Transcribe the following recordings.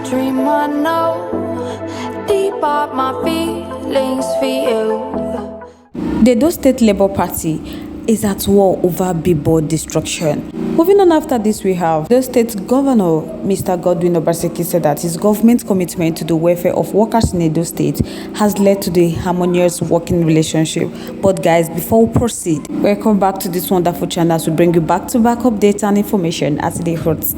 dream I know, deep up my feelings for you. The Edo State Labour Party is at war over billboard destruction. Moving on, after this, we have the state governor, Mr. Obaseki, said that his government's commitment to the welfare of workers in Edo State has led to the harmonious working relationship. But guys, before we proceed, welcome back to this wonderful channel as we bring you back-to-back updates and information as it hurts.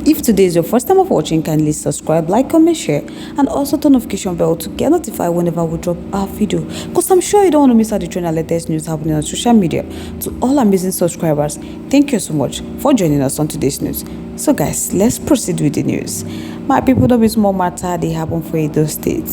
If today is your first time of watching, kindly subscribe, like, comment, share, and also turn notification bell to get notified whenever we drop our video. Because I'm sure you don't want to miss out the trend and latest news happening on social media. To all amazing subscribers, thank you so much for joining us on today's news. So guys, let's proceed with the news. My people, don't be small matter they happen for Edo State.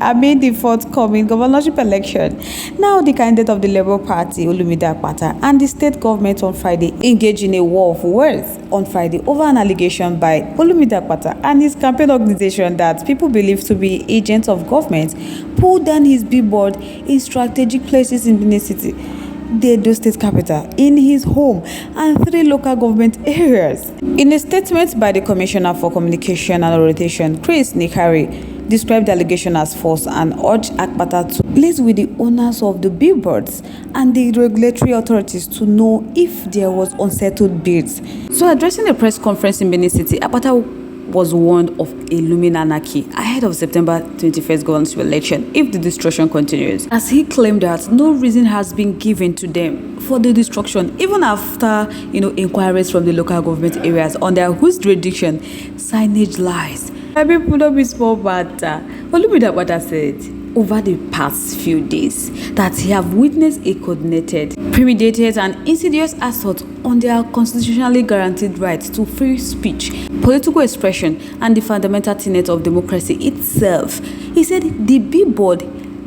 Amid the forthcoming governorship election, now the candidate of the Labour Party, Olumide Akpata, and the state government on Friday engaged in a war of words on Friday over an allegation by Olumide Akpata and his campaign organization that people believe to be agents of government pulled down his billboard in strategic places in Benin City, the Edo State capital, in his home, and 3 local government areas. In a statement by the Commissioner for Communication and Orientation, Chris Nikari, described the allegation as false and urged Akpata to liaise with the owners of the billboards and the regulatory authorities to know if there was unsettled bids. So addressing a press conference in Benin City, Akpata was warned of a looming anarchy ahead of September 21st governorship election if the destruction continues, as he claimed that no reason has been given to them for the destruction, even after inquiries from the local government areas under whose jurisdiction signage lies. People don't be small matter. Olumide Akpata said over the past few days that he have witnessed a coordinated, premeditated and insidious assault on their constitutionally guaranteed right to free speech, political expression and the fundamental tenet of democracy itself. He said the billboard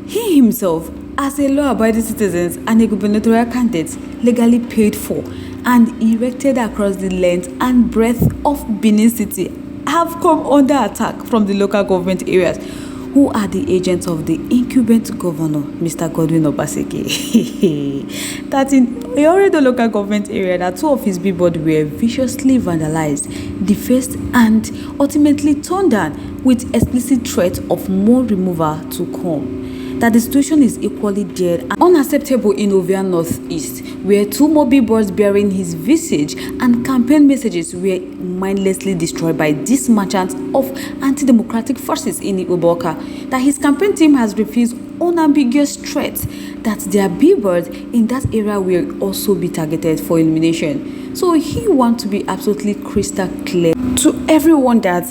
he himself, as a law-abiding citizen and a gubernatorial candidate, legally paid for and erected across the length and breadth of Benin City, have come under attack from the local government areas, who are the agents of the incumbent governor, Mr. Obaseki. That in the local government area, that 2 of his billboards were viciously vandalized, defaced, and ultimately torn down with explicit threat of more removal to come. That the situation is equally dead and unacceptable in Ovia Northeast, where 2 more billboards bearing his visage and campaign messages were mindlessly destroyed by these merchants of anti-democratic forces in Iboboka. That his campaign team has refused unambiguous threats that their billboards in that area will also be targeted for elimination. So he wants to be absolutely crystal clear to everyone that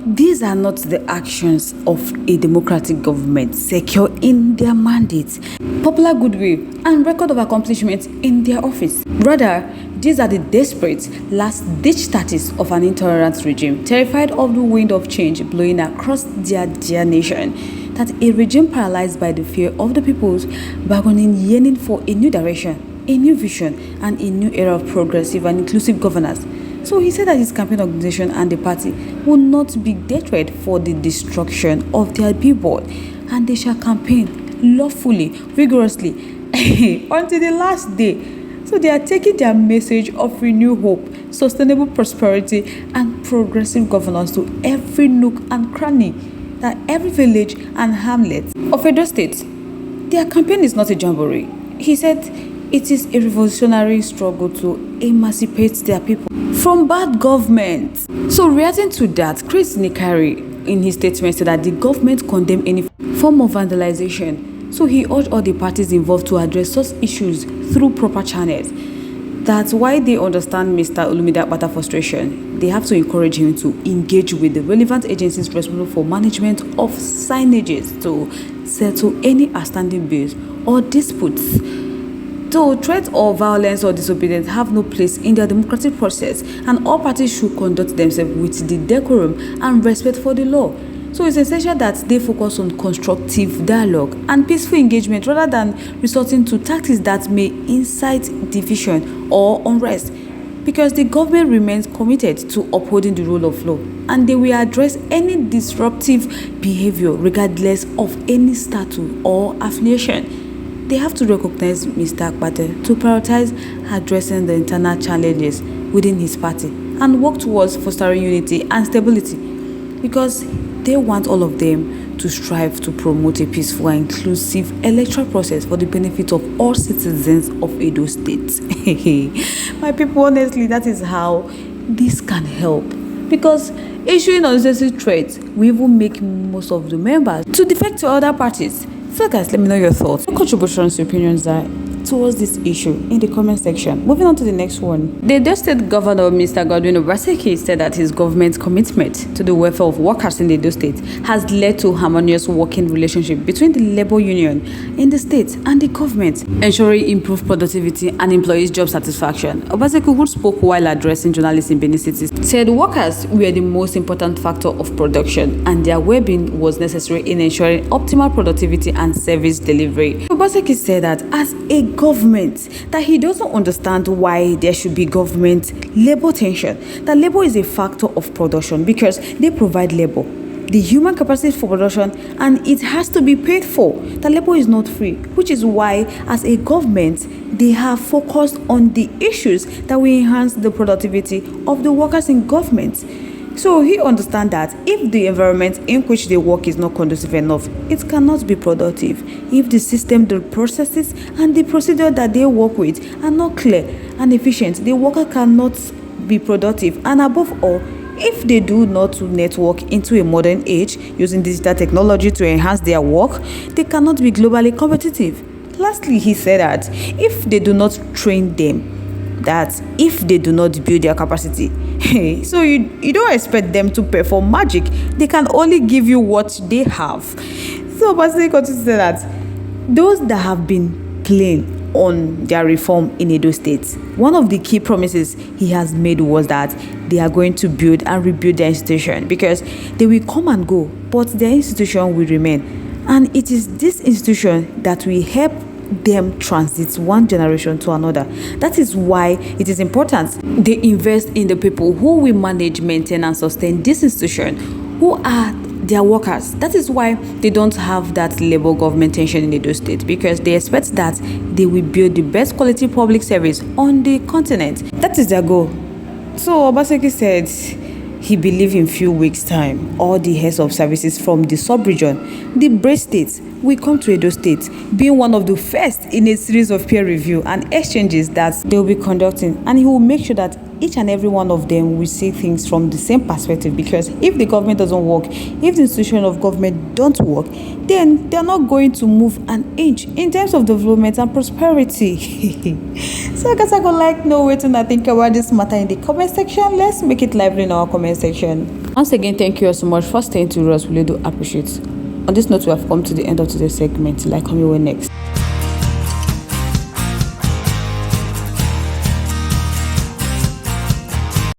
these are not the actions of a democratic government secure in their mandates, popular goodwill, and record of accomplishments in their office. Rather, these are the desperate, last-ditch tactics of an intolerant regime, terrified of the wind of change blowing across their dear nation. That a regime paralyzed by the fear of the people's bargaining, yearning for a new direction, a new vision, and a new era of progressive and inclusive governance. So he said that his campaign organization and the party will not be deterred for the destruction of their billboard, and they shall campaign lawfully, vigorously, until the last day. So they are taking their message of renewed hope, sustainable prosperity, and progressive governance to every nook and cranny, that every village and hamlet of Edo State. Their campaign is not a jamboree. He said it is a revolutionary struggle to emancipate their people from bad government. So reacting to that, Chris Nikari in his statement said that the government condemned any form of vandalization. So he urged all the parties involved to address such issues through proper channels. That's why they understand Mr. Olumide Akpata's frustration. They have to encourage him to engage with the relevant agencies responsible for management of signages to settle any outstanding bills or disputes. So threats or violence or disobedience have no place in their democratic process, and all parties should conduct themselves with the decorum and respect for the law. So it's essential that they focus on constructive dialogue and peaceful engagement rather than resorting to tactics that may incite division or unrest, because the government remains committed to upholding the rule of law, and they will address any disruptive behavior regardless of any status or affiliation. They have to recognize Mr. Akpata to prioritize addressing the internal challenges within his party and work towards fostering unity and stability. because they want all of them to strive to promote a peaceful and inclusive electoral process for the benefit of all citizens of Edo State. My people, honestly, that is how this can help, because issuing unnecessary threats will even make most of the members to defect to other parties. So guys, let me know your thoughts, your contributions, your opinions are towards this issue in the comment section. Moving on to the next one. The Edo State Governor, Mr. Godwin Obaseki, said that his government's commitment to the welfare of workers in the Edo State has led to harmonious working relationship between the labor union in the state and the government, ensuring improved productivity and employees' job satisfaction. Obaseki, who spoke while addressing journalists in Benin City, said workers were the most important factor of production and their well-being was necessary in ensuring optimal productivity and service delivery. Obaseki said that as a government, that he doesn't understand why there should be government labor tension, that labor is a factor of production because they provide labor, the human capacity for production, and it has to be paid for. The labor is not free, which is why as a government they have focused on the issues that will enhance the productivity of the workers in government. So he understands that if the environment in which they work is not conducive enough, it cannot be productive. If the system, the processes, and the procedure that they work with are not clear and efficient, the worker cannot be productive. And above all, if they do not network into a modern age using digital technology to enhance their work, they cannot be globally competitive. Lastly, he said that if they do not train them, that if they do not build their capacity, so you don't expect them to perform magic. They can only give you what they have. So basically, continue to say that those that have been playing on their reform in Edo State, one of the key promises he has made was that they are going to build and rebuild their institution, because they will come and go, but their institution will remain. And it is this institution that will help them transit one generation to another. That is why it is important they invest in the people who will manage, maintain, and sustain this institution, who are their workers. That is why they don't have that labor government tension in Edo State, because they expect that they will build the best quality public service on the continent. That is their goal. So Obaseki said he believes in few weeks' time, all the heads of services from the sub-region, the Gbos states, will come to Edo State, being one of the first in a series of peer review and exchanges that they will be conducting. And he will make sure that each and every one of them will see things from the same perspective, because if the government doesn't work, if the institution of government don't work, then they're not going to move an inch in terms of development and prosperity. So I guess I could know what I think about this matter in the comment section. Let's make it lively in our comment section. Once again, thank you so much for staying to us. We really do appreciate. On this note, we have come to the end of today's segment. Like, come your way next.